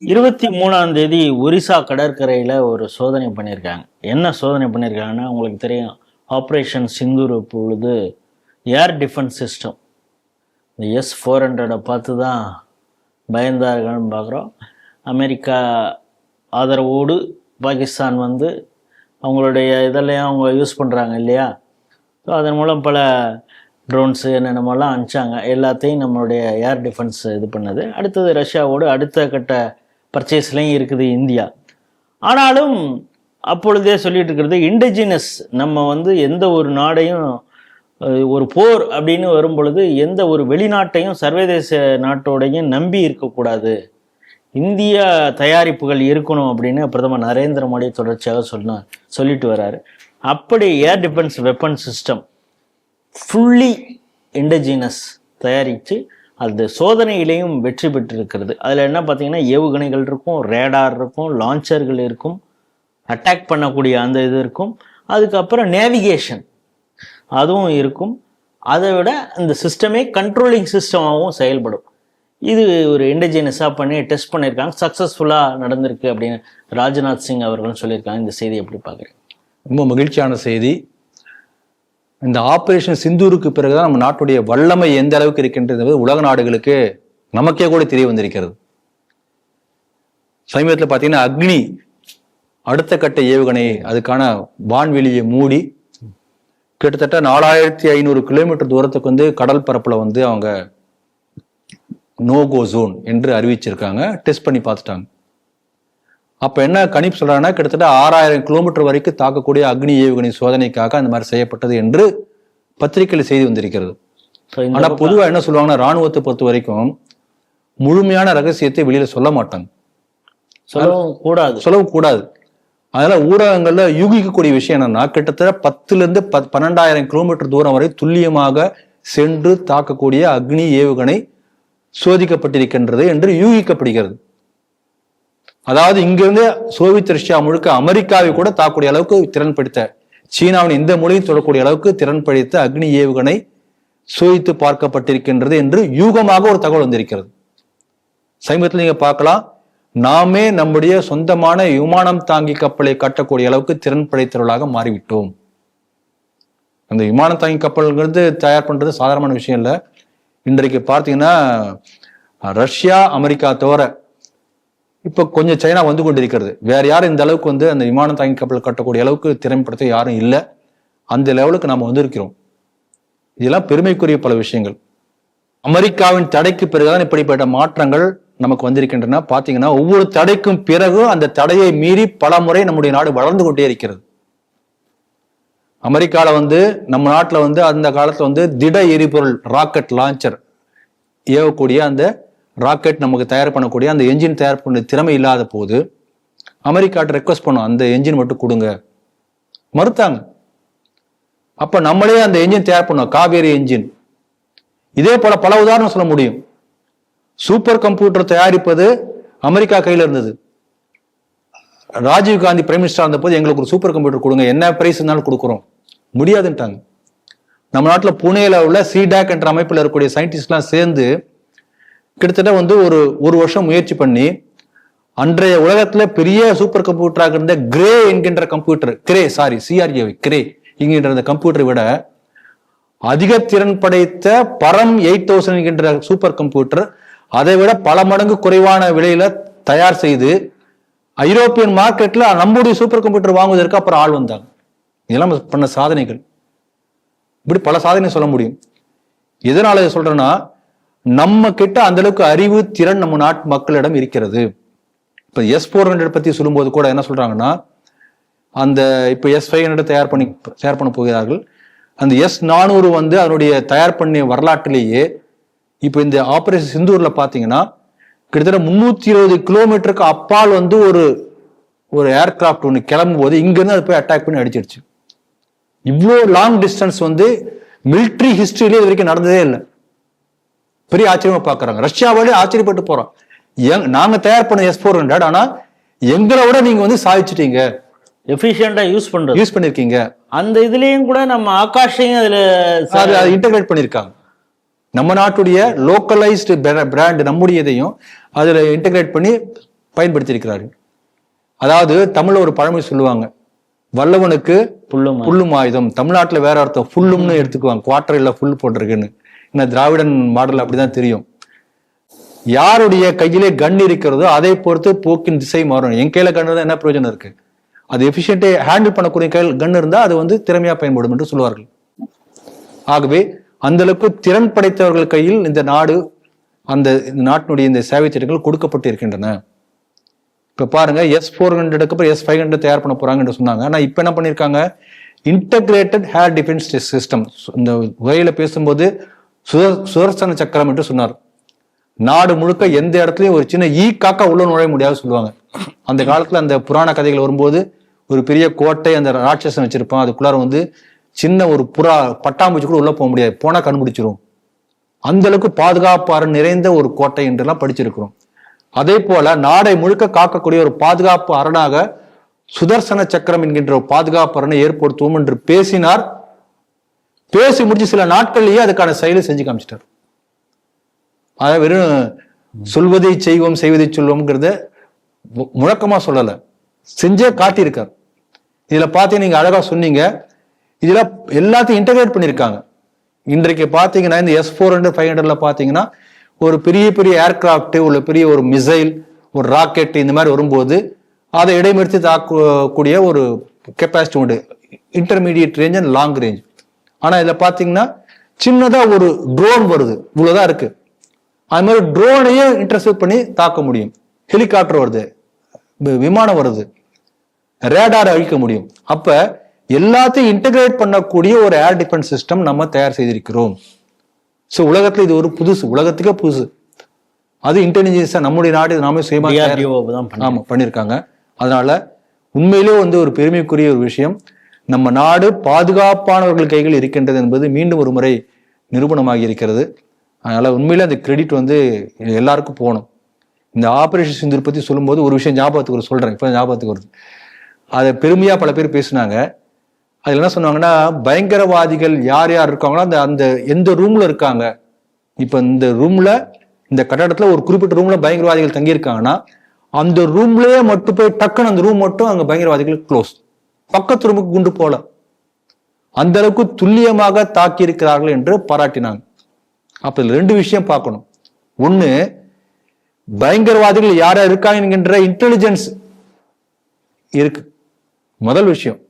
23ஆம் தேதி ஒரிசா கடற்கரையில் ஒரு சோதனை பண்ணியிருக்காங்க. என்ன சோதனை பண்ணியிருக்காங்கன்னா, உங்களுக்கு தெரியும், ஆப்ரேஷன் சிந்தூர் பொழுது ஏர் டிஃபென்ஸ் சிஸ்டம் இந்த S-400 பார்த்து தான் பயந்தார்கள்னு பார்க்குறோம். அமெரிக்கா ஆதரவோடு பாகிஸ்தான் வந்து அவங்களுடைய இதெல்லாம் அவங்க யூஸ் பண்ணுறாங்க இல்லையா. ஸோ அதன் மூலம் பல ட்ரோன்ஸு என்னென்னமோலாம் அனுப்பிச்சாங்க. எல்லாத்தையும் நம்மளுடைய ஏர் டிஃபென்ஸ் இது பண்ணது. அடுத்தது ரஷ்யாவோடு அடுத்த கட்ட பர்ச்சேஸ்லையும் இருக்குது இந்தியா. ஆனாலும் அப்பொழுதே சொல்லிட்டு இருக்கிறது இண்டிஜினஸ், நம்ம வந்து எந்த ஒரு நாடையும் ஒரு போர் அப்படின்னு வரும் பொழுது எந்த ஒரு வெளிநாட்டையும் சர்வதேச நாட்டோடையும் நம்பி இருக்கக்கூடாது, இந்திய தயாரிப்புகள் இருக்கணும் அப்படின்னு பிரதமர் நரேந்திர மோடி தொடர்ச்சியாக சொல்லிட்டு வர்றாரு. அப்படி air defence weapon system fully indigenous தயாரித்து அது சோதனையிலையும் வெற்றி பெற்றிருக்கிறது. அதில் என்ன பார்த்தீங்கன்னா, ஏவுகணைகள் இருக்கும், ரேடார் இருக்கும், லான்ச்சர்கள் இருக்கும், அட்டாக் பண்ணக்கூடிய அந்த இது இருக்கும், அதுக்கப்புறம் நேவிகேஷன் அதுவும் இருக்கும். அதை விட இந்த சிஸ்டமே கண்ட்ரோலிங் சிஸ்டமாகவும் செயல்படும். இது ஒரு இண்டிஜினஸாக பண்ணி டெஸ்ட் பண்ணியிருக்காங்க, சக்ஸஸ்ஃபுல்லாக நடந்திருக்கு அப்படின்னு ராஜ்நாத் சிங் அவர்களும் சொல்லியிருக்காங்க. இந்த செய்தி எப்படி பார்க்குறேன்? ரொம்ப மகிழ்ச்சியான செய்தி. இந்த ஆபரேஷன் சிந்தூருக்கு பிறகுதான் நம்ம நாட்டுடைய வல்லமை எந்த அளவுக்கு இருக்கின்றது உலக நாடுகளுக்கு நமக்கே கூட தெரிய வந்திருக்கிறது. சமீபத்தில் பார்த்தீங்கன்னா அக்னி அடுத்த கட்ட ஏவுகணை அதுக்கான வான்வெளியை மூடி கிட்டத்தட்ட 4500 கிலோமீட்டர் தூரத்துக்கு வந்து கடல் பரப்புல வந்து அவங்க நோகோ ஜோன் என்று அறிவிச்சிருக்காங்க. டெஸ்ட் பண்ணி பார்த்துட்டாங்க. அப்ப என்ன கணிப்பு சொல்றாங்கன்னா, கிட்டத்தட்ட 6000 கிலோமீட்டர் வரைக்கும் தாக்கக்கூடிய அக்னி ஏவுகணை சோதனைக்காக அந்த மாதிரி செய்யப்பட்டது என்று பத்திரிகையில் செய்தி வந்திருக்கிறது. ஆனா பொதுவா என்ன சொல்லுவாங்கன்னா, ராணுவத்தை பொறுத்த வரைக்கும் முழுமையான ரகசியத்தை வெளியில சொல்ல மாட்டாங்க, சொல்லவும் கூடாது. அதனால ஊடகங்கள்ல யூகிக்கக்கூடிய விஷயம் என்னன்னா, கிட்டத்தட்ட 10,000 to 12,000 கிலோமீட்டர் தூரம் வரை துல்லியமாக சென்று தாக்கக்கூடிய அக்னி ஏவுகணை சோதிக்கப்பட்டிருக்கின்றது என்று யூகிக்கப்படுகிறது. அதாவது இங்கிருந்து சோவியத் ரஷ்யா முழுக்க அமெரிக்காவை கூட தாக்கக்கூடிய அளவுக்கு திறன் படைத்த, சீனாவின் இந்த மொழியும் சொல்லக்கூடிய அளவுக்கு திறன் படைத்த அக்னி ஏவுகணை சோதித்து பார்க்கப்பட்டிருக்கின்றது என்று யூகமாக ஒரு தகவல் வந்திருக்கிறது. சமீபத்தில் நீங்க பார்க்கலாம், நாமே நம்முடைய சொந்தமான விமானம் தாங்கி கப்பலை கட்டக்கூடிய அளவுக்கு திறன் படைத்தவர்களாக மாறிவிட்டோம். அந்த விமானம் தாங்கி கப்பல்ங்கிறது தயார் பண்றது சாதாரணமான விஷயம் இல்லை. இன்றைக்கு பார்த்தீங்கன்னா ரஷ்யா அமெரிக்கா தவிர இப்ப கொஞ்சம் சைனா வந்து கொண்டிருக்கிறது. வேற யாரும் இந்த அளவுக்கு வந்து அந்த விமானம் தாங்கி கப்பல் கட்டக்கூடிய அளவுக்கு திறன்படுத்த யாரும் இல்லை. அந்த லெவலுக்கு நாம வந்திருக்கிறோம். இதெல்லாம் பெருமைக்குரிய பல விஷயங்கள். அமெரிக்காவின் தடைக்கு பிறகுதான் இப்படிப்பட்ட மாற்றங்கள் நமக்கு வந்திருக்கின்றன. பாத்தீங்கன்னா ஒவ்வொரு தடைக்கும் பிறகு அந்த தடையை மீறி பல முறை நம்முடைய நாடு வளர்ந்து கொண்டே இருக்கிறது. அமெரிக்கால வந்து நம்ம நாட்டுல வந்து அந்த காலத்துல வந்து திட எரிபொருள் ராக்கெட் லான்ச்சர் ஏவக்கூடிய அந்த ராக்கெட் நமக்கு தயார் பண்ணக்கூடிய அந்த என்ஜின் தயார் பண்ண திறமை இல்லாத போது அமெரிக்காட்ட ரெக்வஸ்ட் பண்ணோம், அந்த என்ஜின் மட்டும் கொடுங்க, மறுத்தாங்க. அப்ப நம்மளே அந்த என்ஜின் தயார் பண்ணோம், காவேரி என்ஜின். இதே போல பல உதாரணம் சொல்ல முடியும். சூப்பர் கம்ப்யூட்டர் தயாரிப்பது அமெரிக்கா கையில இருந்தது. ராஜீவ் காந்தி பிரைம் மினிஸ்டர் இருந்த போது எங்களுக்கு ஒரு சூப்பர் கம்ப்யூட்டர் கொடுங்க, என்ன பிரைஸ் இருந்தாலும் கொடுக்குறோம், முடியாதுன்ட்டாங்க. நம்ம நாட்டுல புனேல உள்ள சிடாக் என்ற அமைப்பில் இருக்கக்கூடிய சயின்டிஸ்ட் எல்லாம் சேர்ந்து கிட்டத்தட்ட வந்து ஒரு வருஷம் முயற்சி பண்ணி அன்றைய உலகத்துல பெரிய சூப்பர் கம்ப்யூட்டராக இருந்த கிரே என்கின்ற கம்ப்யூட்டர், கிரே என்கின்ற அந்த கம்ப்யூட்டரை விட அதிக திறன் படைத்த பரம் 8000 என்கின்ற சூப்பர் கம்ப்யூட்டர் அதை விட பல மடங்கு குறைவான விலையில தயார் செய்து ஐரோப்பியன் மார்க்கெட்ல நம்முடைய சூப்பர் கம்ப்யூட்டர் வாங்குவதற்கு அப்புறம் ஆள் வந்தாங்க. இதெல்லாம் பண்ண சாதனைகள். இப்படி பல சாதனை சொல்ல முடியும். எதனால சொல்றேன்னா, நம்ம கிட்ட அந்த அளவுக்கு அறிவு திறன் நம்ம நாட்டு மக்களிடம் இருக்கிறது. இப்ப S-400 பத்தி சொல்லும்போது கூட என்ன சொல்றாங்கன்னா, அந்த இப்ப S-500 தயார் பண்ண போகிறார்கள். அந்த S-400 வந்து அதனுடைய தயார் பண்ணிய வரலாற்றிலேயே இப்ப இந்த ஆபரேஷன் சிந்தூர்ல பாத்தீங்கன்னா கிட்டத்தட்ட 320 கிலோமீட்டருக்கு அப்பால் வந்து ஒரு ஏர்கிராப்ட் ஒன்று கிளம்பும் போது இங்கிருந்து அது போய் அட்டாக் பண்ணி அடிச்சிருச்சு. இவ்வளோ லாங் டிஸ்டன்ஸ் வந்து மிலிட்ரி ஹிஸ்டரியிலே இது வரைக்கும் நடந்ததே இல்லை. பெரிய ஆச்சரியமா பாக்குறாங்க. ரஷ்யாவோட ஆச்சரியப்பட்டு போறோம், நாங்க தயார் பண்ண S-400, ஆனா எங்களை விட நீங்க வந்து சாதிச்சிட்டீங்க, எஃபிஷியண்டா யூஸ் பண்ணிருக்கீங்க. அந்த இதுலயும் கூட நம்ம ஆகாஷையும் அதுல இன்டகிரேட் பண்ணிருக்காங்க. நம்ம நாட்டுடைய லோக்கலைஸ்டு பிராண்ட் நம்முடையதையும் அதுல இன்டகிரேட் பண்ணி பயன்படுத்தியிருக்கிறார்கள். அதாவது தமிழ்ல ஒரு பழமொழி சொல்லுவாங்க, வல்லவனுக்கு புல்லும் ஆயுதம். தமிழ்நாட்டுல வேற அர்த்தம், ஃபுல்லும்னு எடுத்துக்குவாங்க, குவார்டர் இல்ல ஃபுல் போட்டிருக்குன்னு. ஏன்னா திராவிடன் மாடல் அப்படிதான் தெரியும். யாருடைய கையிலே கன் இருக்கிறதோ அதை பொறுத்து போக்கின் திசை மாறும். என் கையில கன் இருந்தா என்ன பிரயோஜனம் இருக்கு? அது எஃபிஷியன்ட்டை ஹேண்டில் பண்ணக்கூடிய கையில் கன் இருந்தா அது வந்து திறமையா பயன்படும் என்று சொல்வார்கள். ஆகவே அந்த அளவுக்கு திறன் படைத்தவர்கள் கையில் இந்த நாடு, அந்த நாட்டினுடைய இந்த சேவை திட்டங்கள் கொடுக்கப்பட்டு இருக்கின்றன. இப்ப பாருங்க, S-400க்கு அப்புறம் S-500 தயார் பண்ண போறாங்கன்னு சொன்னாங்க. ஆனா இப்ப என்ன பண்ணிருக்காங்க, இன்டகிரேட்டட் ஏர் டிஃபென்ஸ் சிஸ்டம். இந்த உரையில பேசும்போது சுதர்சன சக்கரம் என்று சொன்னார். நாடு முழுக்க எந்த இடத்துலயும் ஒரு சின்ன காக்கா உள்ள நுழைய முடியாது சொல்லுவாங்க. அந்த காலத்துல அந்த புராண கதைகள் வரும்போது ஒரு பெரிய கோட்டை அந்த ராட்சசன் வச்சிருப்பான், அதுக்குள்ளார வந்து சின்ன ஒரு புறா பட்டாம்பூச்சி கூட உள்ள போக முடியாது, போனா கண்டுபிடிச்சிரும். அந்த அளவுக்கு பாதுகாப்பாறு நிறைந்த ஒரு கோட்டை என்றெல்லாம் படிச்சிருக்கிறோம். அதே போல நாடை முழுக்க காக்கக்கூடிய ஒரு பாதுகாப்பு அரணாக சுதர்சன சக்கரம் என்கின்ற ஒரு பாதுகாப்பு அரணை ஏற்படுத்துவோம் என்று பேசினார். பேசி முடிச்சு சில நாட்கள்லயே அதுக்கான செயலை செஞ்சு காமிச்சிட்டார். அதாவது வெறும் சொல்வதை செய்வோம் செய்வதை சொல்வோம்ங்கிறத முழக்கமா சொல்லல, செஞ்சே காட்டியிருக்கார். இதுல பாத்தீங்க, நீங்க அழகா சொன்னீங்க, இதுல எல்லாத்தையும் இன்டகிரேட் பண்ணிருக்காங்க. இன்றைக்கு பாத்தீங்கன்னா இந்த S-400 500ல பாத்தீங்கன்னா ஒரு பெரிய பெரிய ஏர்கிராப்ட், ஒரு பெரிய ஒரு மிசைல், ஒரு ராக்கெட் இந்த மாதிரி வரும்போது அதை இடைமறித்து தாக்கக்கூடிய ஒரு கெப்பாசிட்டி உண்டு, intermediate range and long range. ஆனா இதுல பாத்தீங்கன்னா சின்னதா ஒரு ட்ரோன் வருது, இவ்வளவுதான் இருக்கு. அது மாதிரி ட்ரோனையே இன்டர்செப்ட் பண்ணி தாக்க முடியும். ஹெலிகாப்டர் வருது, விமானம் வருது, ரேடார் அழிக்க முடியும். அப்ப எல்லாத்தையும் இன்டகிரேட் பண்ணக்கூடிய ஒரு ஏர் டிஃபென்ஸ் சிஸ்டம் நம்ம தயார் செய்திருக்கிறோம். ஸோ உலகத்துல இது ஒரு புதுசு, உலகத்துக்கே புதுசு. அது இன்டெலிஜென்ஸா நம்முடைய நாடு நாமே சுயமா பண்ணியிருக்காங்க. அதனால உண்மையிலே வந்து ஒரு பெருமைக்குரிய ஒரு விஷயம். நம்ம நாடு பாதுகாப்பானவர்கள் கைகள் இருக்கின்றது என்பது மீண்டும் ஒரு முறை நிரூபணமாகி இருக்கிறது. அதனால உண்மையிலே அந்த கிரெடிட் வந்து எல்லாருக்கும் போகணும். இந்த ஆபரேஷன் சிந்தூர் பத்தி சொல்லும்போது ஒரு விஷயம் ஞாபகத்துக்கு சொல்றேன், இப்ப ஞாபகத்துக்கு வருது. அதை பெருமையா பல பேர் பேசினாங்க. அதுல என்ன சொன்னாங்கன்னா, பயங்கரவாதிகள் யார் யார் இருக்காங்களோ அந்த அந்த எந்த ரூம்ல இருக்காங்க, இப்ப இந்த ரூம்ல, இந்த கட்டடத்துல ஒரு குறிப்பிட்ட ரூம்ல பயங்கரவாதிகள் தங்கியிருக்காங்கன்னா அந்த ரூம்லயே மட்டும் போய் டக்குன்னு அந்த ரூம் மட்டும் அங்க பயங்கரவாதிகள் க்ளோஸ், பக்கத்து ரூமுக்கு குண்டு போல, அந்த அளவுக்கு துல்லியமாக தாக்கி இருக்கிறார்கள் என்று பாராட்டினாங்க. அப்ப இதுல ரெண்டு விஷயம் பார்க்கணும். ஒண்ணு, பயங்கரவாதிகள் யாரா இருக்காங்க என்கின்ற இன்டெலிஜென்ஸ் இருக்கு, முதல் விஷயம்.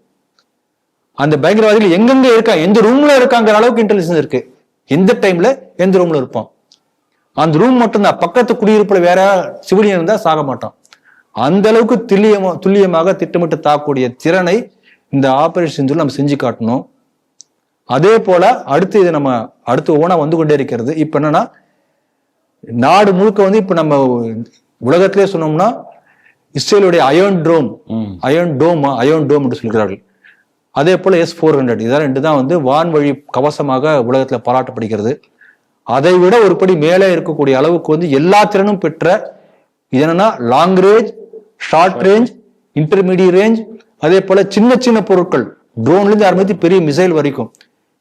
அந்த பயங்கரவாதிகள் எங்கெங்க இருக்காங்க, எந்த ரூம்ல இருக்காங்கிற அளவுக்கு இன்டெலிஜென்ஸ் இருக்கு. எந்த டைம்ல எந்த ரூம்ல இருப்பான், அந்த ரூம் மட்டும்தான். பக்கத்து குடியிருப்புல வேற சிவிலியன் இருந்தா சாக மாட்டான். அந்த அளவுக்கு துல்லியமாக திட்டமிட்டு தாக்கக்கூடிய திறனை இந்த ஆபரேஷன் நம்ம செஞ்சு காட்டணும். அதே போல அடுத்து இது நம்ம அடுத்து ஒவ்வொன்றா வந்து கொண்டே இருக்கிறது. இப்ப என்னன்னா, நாடு முழுக்க வந்து இப்ப நம்ம உலகத்திலே சொன்னோம்னா இஸ்ரேலுடைய அயர்ன் டோம் என்று சொல்கிறார்கள். அதே போல S-400 இதான் ரெண்டு தான் வந்து வான்வழி கவசமாக உலகத்துல பாராட்டப்படுகிறது. அதை விட ஒருபடி மேலே இருக்கக்கூடிய அளவுக்கு வந்து எல்லா திறனும் பெற்ற இது என்னன்னா long range, short range, intermediate range, அதே போல சின்ன சின்ன பொருட்கள், ட்ரோன்ல இருந்து ஆரம்பித்து பெரிய மிசைல் வரைக்கும்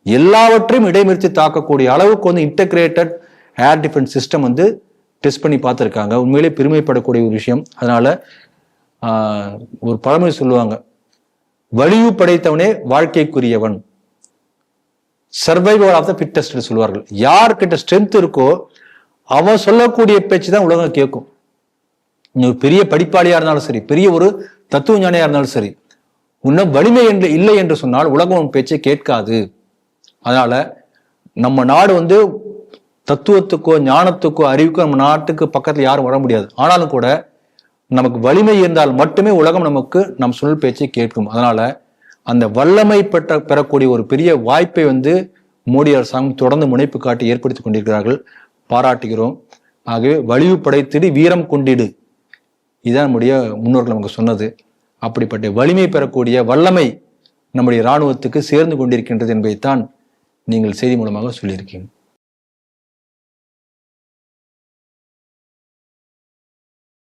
எல்லாவற்றையும் இடைமறித்து தாக்கக்கூடிய அளவுக்கு வந்து இன்டகிரேட்டட் ஏர் டிஃபென்ஸ் சிஸ்டம் வந்து டெஸ்ட் பண்ணி பார்த்துருக்காங்க. உண்மையிலே பெருமைப்படக்கூடிய ஒரு விஷயம். அதனால ஒரு பழமொழி சொல்லுவாங்க, வலிவு படைத்தவனே வாழ்க்கைக்குரியவன், சர்வைவல் ஆஃப் த ஃபிட்டஸ்ட் சொல்லுவார்கள். யார்கிட்ட ஸ்ட்ரென்த் இருக்கோ அவன் சொல்லக்கூடிய பேச்சு தான் உலகம் கேட்கும். நீ பெரிய படிப்பாளியா இருந்தாலும் சரி, பெரிய ஒரு தத்துவ ஞானியா இருந்தாலும் சரி, உன்னும் வலிமை என்று இல்லை என்று சொன்னால் உலகம் உன் பேச்சை கேட்காது. அதனால நம்ம நாடு வந்து தத்துவத்துக்கோ ஞானத்துக்கோ அறிவுக்கோ நம்ம நாட்டுக்கு பக்கத்துல யாரும் வர முடியாது. ஆனாலும் கூட நமக்கு வலிமை இருந்தால் மட்டுமே உலகம் நமக்கு நம் சொல் பேச்சை கேட்கும். அதனால அந்த வல்லமை பெறக்கூடிய ஒரு பெரிய வாய்ப்பை வந்து மோடி அரசாங்கம் தொடர்ந்து முனைப்பு காட்டி ஏற்படுத்தி கொண்டிருக்கிறார்கள், பாராட்டுகிறோம். ஆகவே வலிவு படைத்திடு, வீரம் கொண்டிடு, இதுதான் நம்முடைய முன்னோர்கள் நமக்கு சொன்னது. அப்படிப்பட்ட வலிமை பெறக்கூடிய வல்லமை நம்முடைய இராணுவத்துக்கு சேர்ந்து கொண்டிருக்கின்றது என்பதைத்தான் நீங்கள் செய்தி மூலமாக சொல்லியிருக்கீங்க.